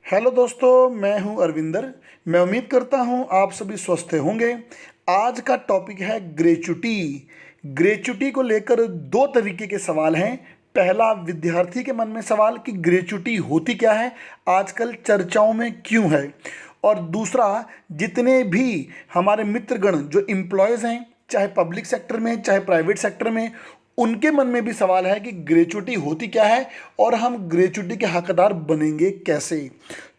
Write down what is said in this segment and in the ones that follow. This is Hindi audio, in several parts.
हेलो दोस्तों, मैं हूं अरविंदर। मैं उम्मीद करता हूं आप सभी स्वस्थ होंगे। आज का टॉपिक है ग्रेच्युटी। ग्रेच्युटी को लेकर दो तरीके के सवाल हैं। पहला, विद्यार्थी के मन में सवाल कि ग्रेच्युटी होती क्या है, आजकल चर्चाओं में क्यों है। और दूसरा, जितने भी हमारे मित्रगण जो एम्प्लॉयज़ हैं, चाहे पब्लिक सेक्टर में चाहे प्राइवेट सेक्टर में, उनके मन में भी सवाल है कि ग्रेच्युटी होती क्या है और हम ग्रेच्युटी के हकदार बनेंगे कैसे।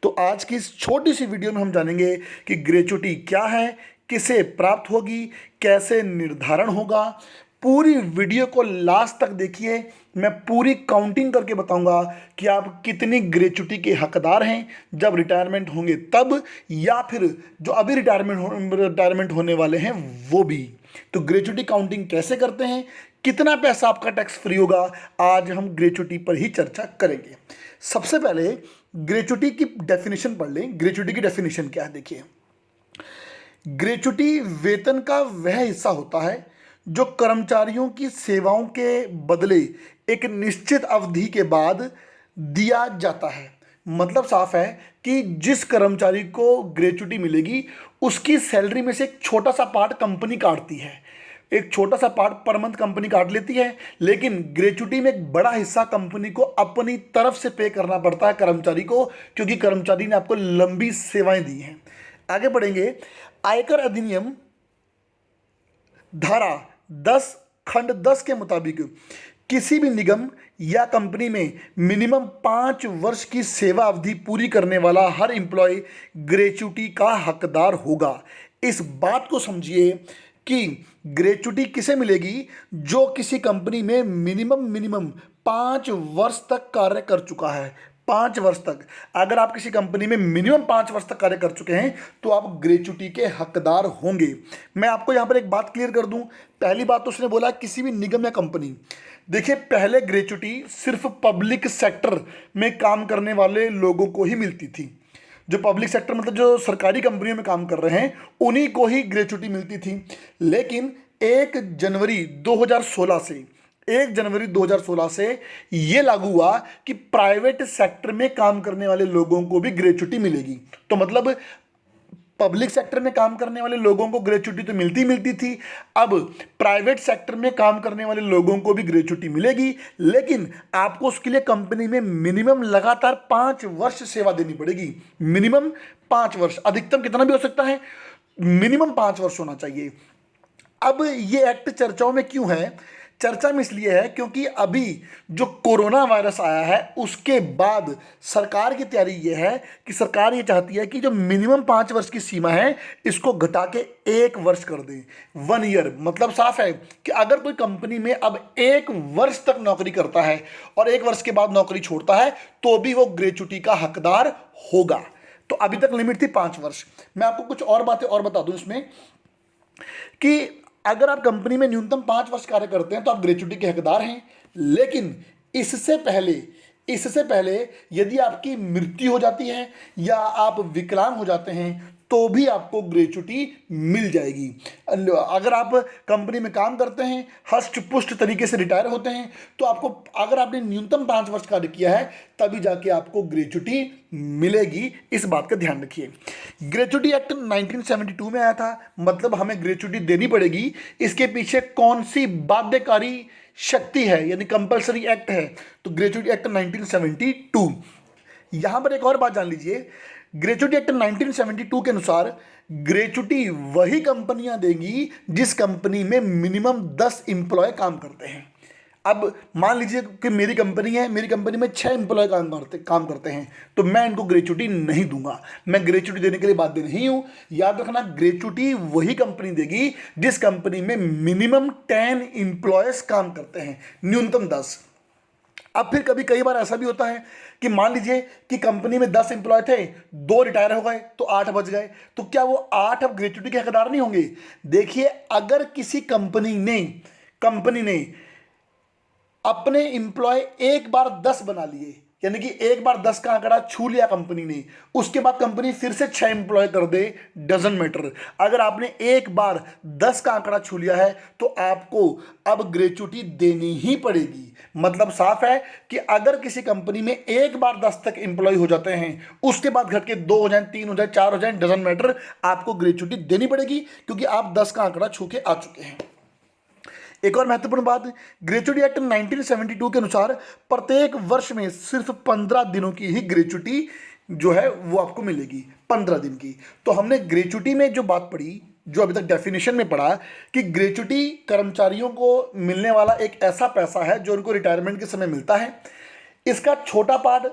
तो आज की इस छोटी सी वीडियो में हम जानेंगे कि ग्रेच्युटी क्या है, किसे प्राप्त होगी, कैसे निर्धारण होगा। पूरी वीडियो को लास्ट तक देखिए। मैं पूरी काउंटिंग करके बताऊंगा कि आप कितनी ग्रेच्युटी के हकदार हैं जब रिटायरमेंट होंगे तब, या फिर जो अभी रिटायरमेंट होने वाले हैं वो भी। तो ग्रेच्युटी काउंटिंग कैसे करते हैं, कितना पैसा आपका टैक्स फ्री होगा, आज हम ग्रेच्युटी पर ही चर्चा करेंगे। सबसे पहले ग्रेच्युटी की डेफिनेशन पढ़ लें। ग्रेच्युटी की डेफिनेशन क्या है, देखिए। ग्रेच्युटी वेतन का वह हिस्सा होता है जो कर्मचारियों की सेवाओं के बदले एक निश्चित अवधि के बाद दिया जाता है। मतलब साफ है कि जिस कर्मचारी को ग्रेच्युटी मिलेगी उसकी सैलरी में से एक छोटा सा पार्ट कंपनी काटती है, एक छोटा सा पार्ट पर मंथ कंपनी काट लेती है, लेकिन ग्रेच्युटी में एक बड़ा हिस्सा कंपनी को अपनी तरफ से पे करना पड़ता है कर्मचारी को, क्योंकि कर्मचारी ने आपको लंबी सेवाएं दी हैं। आगे बढ़ेंगे। आयकर अधिनियम धारा 10 खंड 10 के मुताबिक किसी भी निगम या कंपनी में मिनिमम 5 वर्ष की सेवा अवधि पूरी करने वाला हर एम्प्लॉय ग्रेच्युटी का हकदार होगा। इस बात को समझिए कि ग्रेच्युटी किसे मिलेगी, जो किसी कंपनी में मिनिमम 5 वर्ष तक कार्य कर चुका है। 5 वर्ष तक, अगर आप किसी कंपनी में मिनिमम 5 वर्ष तक कार्य कर चुके हैं तो आप ग्रेच्युटी के हकदार होंगे। मैं आपको यहां पर एक बात क्लियर कर दूं। पहली बात तो उसने बोला किसी भी निगम या कंपनी। देखिए, पहले ग्रेच्युटी सिर्फ पब्लिक सेक्टर में काम करने वाले लोगों को ही मिलती थी। जो पब्लिक सेक्टर मतलब जो सरकारी कंपनियों में काम कर रहे हैं उन्हीं को ही ग्रेच्युटी मिलती थी। लेकिन 1 जनवरी 2016 से ये लागू हुआ कि प्राइवेट सेक्टर में काम करने वाले लोगों को भी ग्रेच्युटी मिलेगी। तो मतलब पब्लिक सेक्टर में काम करने वाले लोगों को ग्रेच्युटी तो मिलती थी, अब प्राइवेट सेक्टर में काम करने वाले लोगों को भी ग्रेच्युटी मिलेगी, लेकिन आपको उसके लिए कंपनी में मिनिमम लगातार 5 वर्ष सेवा देनी पड़ेगी। मिनिमम 5 वर्ष, अधिकतम कितना भी हो सकता है, मिनिमम 5 वर्ष होना चाहिए। अब ये एक्ट चर्चाओं में क्यों है? चर्चा में इसलिए है क्योंकि अभी जो कोरोना वायरस आया है उसके बाद सरकार की तैयारी ये है कि सरकार ये चाहती है कि जो मिनिमम 5 वर्ष की सीमा है इसको घटा के 1 वर्ष कर दें। 1 ईयर मतलब साफ है कि अगर कोई कंपनी में अब 1 वर्ष तक नौकरी करता है और 1 वर्ष के बाद नौकरी छोड़ता है तो भी वो ग्रेच्युटी का हकदार होगा। तो अभी तक लिमिट थी 5 वर्ष। मैं आपको कुछ और बातें और बता दूं इसमें कि अगर आप कंपनी में न्यूनतम 5 वर्ष कार्य करते हैं तो आप ग्रेच्युटी के हकदार हैं। लेकिन इससे पहले यदि आपकी मृत्यु हो जाती है या आप विकलांग हो जाते हैं तो भी आपको ग्रेच्युटी मिल जाएगी। अगर आप कंपनी में काम करते हैं, हष्ट पुष्ट तरीके से रिटायर होते हैं, तो आपको, अगर आपने न्यूनतम 5 वर्ष कार्य किया है तभी जाके आपको ग्रेच्युटी मिलेगी। इस बात का ध्यान रखिए। ग्रेच्युटी एक्ट 1972 में आया था, मतलब हमें ग्रेच्युटी देनी पड़ेगी। इसके पीछे कौन सी बाध्यकारी शक्ति है, यानी कंपलसरी एक्ट है, तो ग्रेच्युटी एक्ट 1972। यहां पर एक और बात जान लीजिए। ग्रेच्युटी एक्ट 1972 के अनुसार ग्रेच्युटी वही कंपनियां देंगी जिस कंपनी में मिनिमम 10 एम्प्लॉय काम करते हैं। अब मान लीजिए कि मेरी कंपनी है, मेरी कंपनी में 6 एम्प्लॉय काम करते हैं, तो मैं इनको ग्रेच्युटी नहीं दूंगा, मैं ग्रेच्युटी देने के लिए बाध्य नहीं हूं। याद रखना, ग्रेच्युटी वही कंपनी देगी जिस कंपनी में मिनिमम 10 एम्प्लॉयज काम करते हैं, न्यूनतम 10। अब फिर कई बार ऐसा भी होता है कि मान लीजिए कि कंपनी में 10 एम्प्लॉय थे, 2 रिटायर हो गए तो 8 बच गए, तो क्या वो 8 अब ग्रेच्युटी के हकदार नहीं होंगे? देखिए, अगर किसी कंपनी ने अपने एम्प्लॉय एक बार 10 बना लिए, यानी कि एक बार 10 का आंकड़ा छू लिया कंपनी ने, उसके बाद कंपनी फिर से 6 एम्प्लॉय कर दे, डजंट मैटर। अगर आपने एक बार 10 का आंकड़ा छू लिया है तो आपको अब ग्रेच्युटी देनी ही पड़ेगी। मतलब साफ है कि अगर किसी कंपनी में एक बार 10 तक एम्प्लॉय हो जाते हैं, उसके बाद घट के 2 हो जाए, 3 हो जाए, 4 हो जाए, डजंट मैटर, आपको ग्रेच्युटी देनी पड़ेगी क्योंकि आप 10 का आंकड़ा छू के आ चुके हैं। एक और महत्वपूर्ण बात, ग्रेच्युटी एक्ट 1972 के अनुसार प्रत्येक वर्ष में सिर्फ 15 दिनों की ही ग्रेच्युटी जो है वो आपको मिलेगी, 15 दिन की। तो हमने ग्रेच्युटी में जो बात पढ़ी, जो अभी तक डेफिनेशन में पढ़ा कि ग्रेच्युटी कर्मचारियों को मिलने वाला एक ऐसा पैसा है जो उनको रिटायरमेंट के समय मिलता है। इसका छोटा पार्ट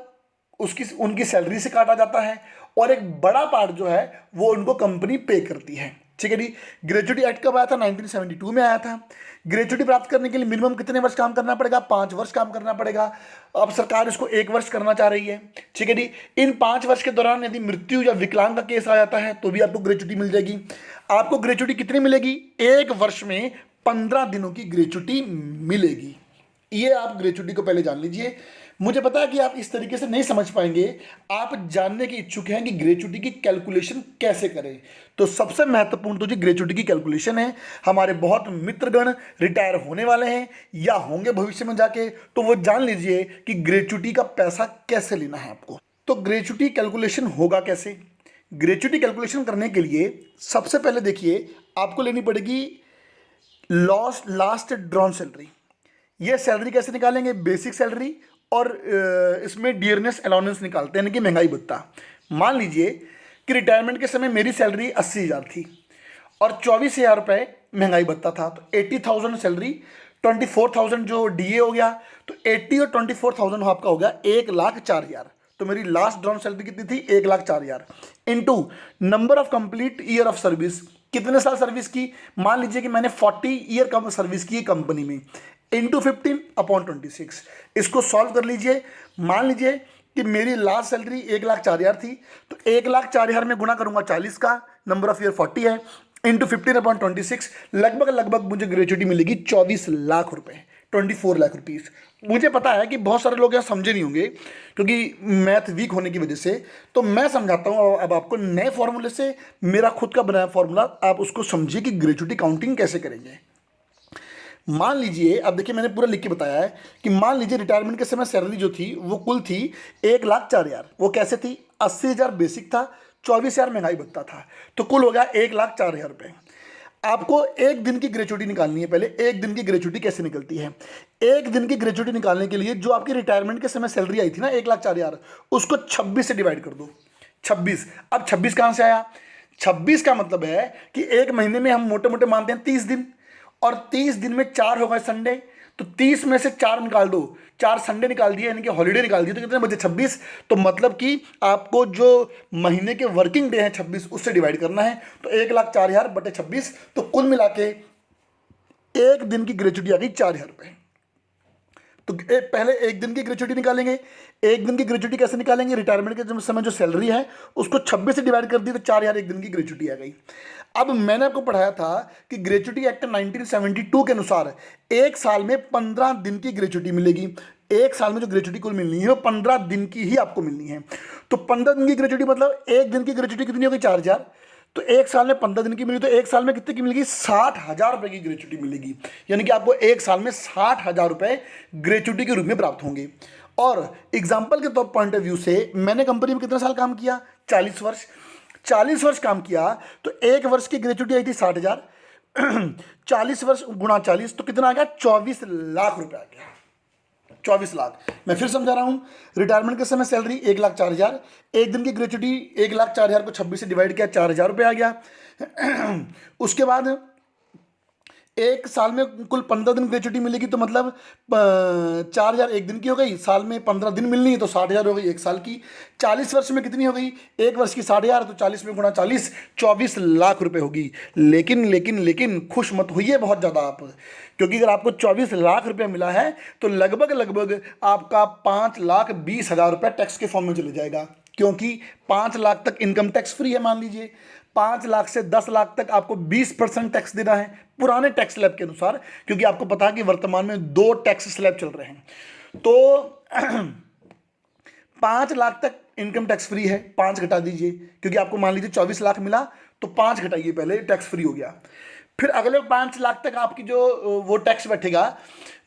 उसकी उनकी सैलरी से काटा जाता है और एक बड़ा पार्ट जो है वो उनको कंपनी पे करती है। ठीक है जी। ग्रेच्युटी एक्ट कब आया था? 1972 में आया था। ग्रेच्युटी प्राप्त करने के लिए मिनिमम कितने वर्ष काम करना पड़ेगा? 5 वर्ष काम करना पड़ेगा। अब सरकार इसको 1 वर्ष करना चाह रही है। ठीक है जी। इन 5 वर्ष के दौरान यदि मृत्यु या विकलांग का केस आ जाता है तो भी आपको ग्रेच्युटी मिल जाएगी। आपको ग्रेच्युटी कितनी मिलेगी? 1 वर्ष में 15 दिनों की ग्रेच्युटी मिलेगी। ये आप ग्रेच्युटी को पहले जान लीजिए। मुझे पता है कि आप इस तरीके से नहीं समझ पाएंगे, आप जानने के इच्छुक हैं कि ग्रेच्युटी की कैलकुलेशन कैसे करें। तो सबसे महत्वपूर्ण तो जी ग्रेच्युटी की कैलकुलेशन है। हमारे बहुत मित्रगण रिटायर होने वाले हैं या होंगे भविष्य में जाके, तो वो जान लीजिए कि ग्रेच्युटी का पैसा कैसे लेना है आपको। तो ग्रेच्युटी कैलकुलेशन होगा कैसे? ग्रेच्युटी कैलकुलेशन करने के लिए सबसे पहले देखिए आपको लेनी पड़ेगी लास्ट ड्रॉन सैलरी। ये सैलरी कैसे निकालेंगे? बेसिक सैलरी और इसमें डियरनेस अलाउंस निकालते हैं, यानी कि महंगाई भत्ता। मान लीजिए कि रिटायरमेंट के समय मेरी सैलरी 80,000 थी और 24,000 रुपये महंगाई भत्ता था, तो 80,000 सैलरी, 24,000 जो डीए हो गया, तो 80 और 24,000 आपका हो गया 1,04,000। तो मेरी लास्ट ड्रॉन सैलरी कितनी थी? 1,04,000 into number of complete year of service. कितने साल सर्विस की? मान लीजिए कि मैंने 40 ईयर कम सर्विस की कंपनी में, इंटू 15/26। इसको सॉल्व कर लीजिए। मान लीजिए कि मेरी लास्ट सैलरी 1,04,000 थी, तो 1,04,000 में गुणा करूंगा 40 का, नंबर ऑफ ईयर 40 है, इंटू 15/26, लगभग मुझे ग्रेच्युटी मिलेगी 24 लाख रुपए, 24 लाख रुपीज़। मुझे पता है कि बहुत सारे लोग यहाँ समझे नहीं होंगे क्योंकि मैथ वीक होने की वजह से, तो मैं समझाता हूँ अब आपको नए फॉर्मूले से, मेरा खुद का बनाया फॉर्मूला, आप उसको समझिए कि ग्रेच्युटी काउंटिंग कैसे करेंगे। मान लीजिए, अब देखिए मैंने पूरा लिख के बताया है कि मान लीजिए रिटायरमेंट के समय सैलरी जो थी वो कुल थी 1,04,000। वो कैसे थी? 80,000 बेसिक था, 24,000 महंगाई भत्ता था, तो कुल हो गया 1,04,000 रुपये। आपको एक दिन की ग्रेच्युटी निकालनी है। पहले एक दिन की ग्रेच्युटी कैसे निकलती है? एक दिन की ग्रेच्युटी निकालने के लिए जो आपकी रिटायरमेंट के समय सैलरी आई थी ना 1,04,000, उसको 26 से डिवाइड कर दो। 26। अब 26 कहाँ से आया? 26 का मतलब है कि एक महीने में हम मोटे मोटे मानते हैं 30 दिन, और 30 दिन में 4 हो गए संडे, तो 30 में से 4 निकाल दो, 4 संडे निकाल दिए, यानी कि हॉलीडे निकाल दिए, तो कितने बचे? 26। तो मतलब कि आपको जो महीने के वर्किंग डे हैं 26, उससे डिवाइड करना है। तो 1,04,000 बटे 26, तो कुल मिला के एक दिन की ग्रेच्युटी आ गई 4,000 रुपये। तो पहले एक दिन की ग्रेच्युटी निकालेंगे। एक दिन की ग्रेच्युटी कैसे निकालेंगे? रिटायरमेंट के समय जो सैलरी है उसको 26 से डिवाइड कर दी, तो 4,000 एक दिन की ग्रेच्युटी आ गई। अब मैंने आपको पढ़ाया था कि ग्रेच्युटी एक्ट 1972 के अनुसार एक साल में 15 दिन की ग्रेच्युटी मिलेगी। एक साल में जो ग्रेच्युटी कुल मिलनी है वो 15 दिन की ही आपको मिलनी है। तो 15 दिन की ग्रेच्युटी मतलब एक दिन की ग्रेच्युटी कितनी होगी? 4,000। तो एक साल में 15 दिन की मिली, तो एक साल में कितने की मिलेगी? 60,000 रुपये की ग्रेच्युटी मिलेगी। यानी कि आपको एक साल में 60,000 रुपये ग्रेच्युटी के रूप में प्राप्त होंगे। और एग्जाम्पल के तौर पॉइंट ऑफ व्यू से मैंने कंपनी में कितना साल काम किया? 40 वर्ष। 40 वर्ष काम किया तो एक वर्ष की ग्रेच्युटी आई थी 60,000। 40 वर्ष गुणा 40, तो कितना आ गया? 24 लाख रुपए आ गया। 24 लाख। मैं फिर समझा रहा हूं, रिटायरमेंट के समय सैलरी 1,04,000, एक दिन की ग्रेच्युटी 1,04,000 को 26 से डिवाइड किया, 4,000 रुपये आ गया। उसके बाद एक साल में कुल 15 दिन ग्रेच्युटी मिलेगी, तो मतलब 4,000 एक दिन की हो गई, साल में 15 दिन मिलनी है तो 60,000 हो गई एक साल की। 40 वर्ष में कितनी हो गई? एक वर्ष की 60,000, तो 40 में गुणा 40, 24 लाख रुपए होगी। लेकिन खुश मत होइए बहुत ज़्यादा आप, क्योंकि अगर आपको 24 लाख रुपये मिला है तो लगभग आपका 5,20,000 रुपये टैक्स के फॉर्म में चले जाएगा, क्योंकि 5 लाख तक इनकम टैक्स फ्री है। मान लीजिए 5 लाख से 10 लाख तक आपको 20% टैक्स देना है पुराने टैक्स स्लैब के अनुसार, क्योंकि आपको पता है कि वर्तमान में 2 टैक्स स्लैब चल रहे हैं। तो 5 लाख तक इनकम टैक्स फ्री है, 5 घटा दीजिए, क्योंकि आपको मान लीजिए 24 लाख मिला तो 5 घटाइए, पहले टैक्स फ्री हो गया। फिर अगले 5 लाख तक आपकी जो वो टैक्स बैठेगा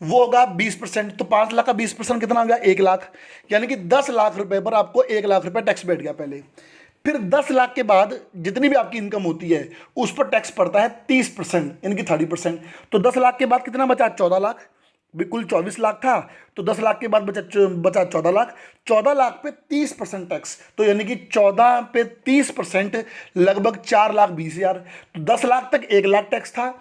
वो होगा 20%। तो 5 लाख का 20% कितना हो गया? 1 लाख। यानी कि 10 लाख रुपए पर आपको 1 लाख रुपए टैक्स बैठ गया पहले। फिर 10 लाख के बाद जितनी भी आपकी इनकम होती है उस पर टैक्स पड़ता है 30%, यानी कि 30%। तो 10 लाख के बाद कितना बचा? 14 लाख। बिल्कुल 24 लाख था तो 10 लाख के बाद बचा 14 लाख। 14 लाख पे 30% टैक्स, तो यानी कि 14 पे 30% लगभग 4,20,000। तो 10 लाख तक 1 लाख टैक्स था,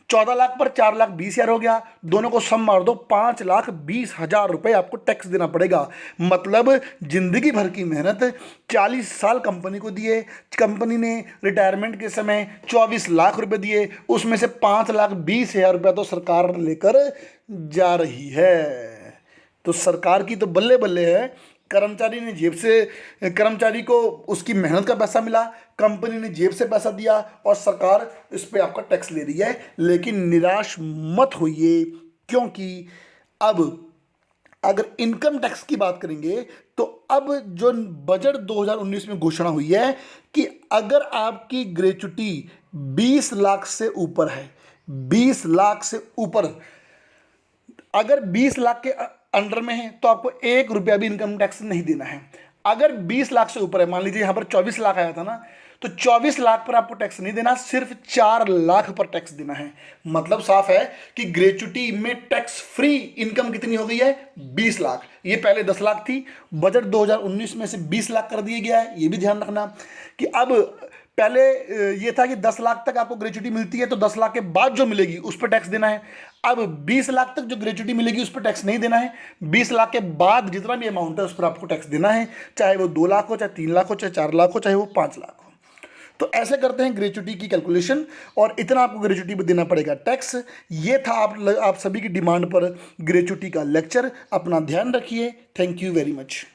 14 लाख पर 4,20,000 हो गया। दोनों को सम मार दो, 5,20,000 रुपए आपको टैक्स देना पड़ेगा। मतलब जिंदगी भर की मेहनत 40 साल कंपनी को दिए, कंपनी ने रिटायरमेंट के समय 24 लाख रुपए दिए, उसमें से 5,20,000 रुपया तो सरकार लेकर जा रही है। तो सरकार की तो बल्ले बल्ले है। कर्मचारी ने जेब से, कर्मचारी को उसकी मेहनत का पैसा मिला, कंपनी ने जेब से पैसा दिया और सरकार इस पे आपका टैक्स ले रही है। लेकिन निराश मत होइए, क्योंकि अब अगर इनकम टैक्स की बात करेंगे तो अब जो बजट 2019 में घोषणा हुई है कि अगर आपकी ग्रेच्युटी 20 लाख से ऊपर है, 20 लाख से ऊपर, अगर 20 लाख के अंडर में है तो आपको 1 रुपया भी इनकम टैक्स नहीं देना है। अगर 20 लाख से ऊपर है, मान लीजिए यहां पर 24 लाख आया था ना, तो 24 लाख पर आपको टैक्स नहीं देना, सिर्फ 4 लाख पर टैक्स देना है। मतलब साफ है कि ग्रेच्युटी में टैक्स फ्री इनकम कितनी हो गई है? 20 लाख। ये पहले 10 लाख थी, बजट 2019 में से 20 लाख कर दिया गया है। ये भी ध्यान रखना कि अब पहले ये था कि 10 लाख तक आपको ग्रेच्युटी मिलती है तो 10 लाख के बाद जो मिलेगी उस पर टैक्स देना है। अब 20 लाख तक जो ग्रेच्युटी मिलेगी उस पर टैक्स नहीं देना है, 20 लाख के बाद जितना भी अमाउंट है उस पर आपको टैक्स देना है, चाहे वो 2 लाख हो, चाहे 3 लाख हो, चाहे 4 लाख हो, चाहे वो 5 लाख हो। तो ऐसे करते हैं ग्रेच्युटी की कैलकुलेशन और इतना आपको ग्रेच्युटी पर देना पड़ेगा टैक्स। ये था आप सभी की डिमांड पर ग्रेच्युटी का लेक्चर। अपना ध्यान रखिए। Thank you very much.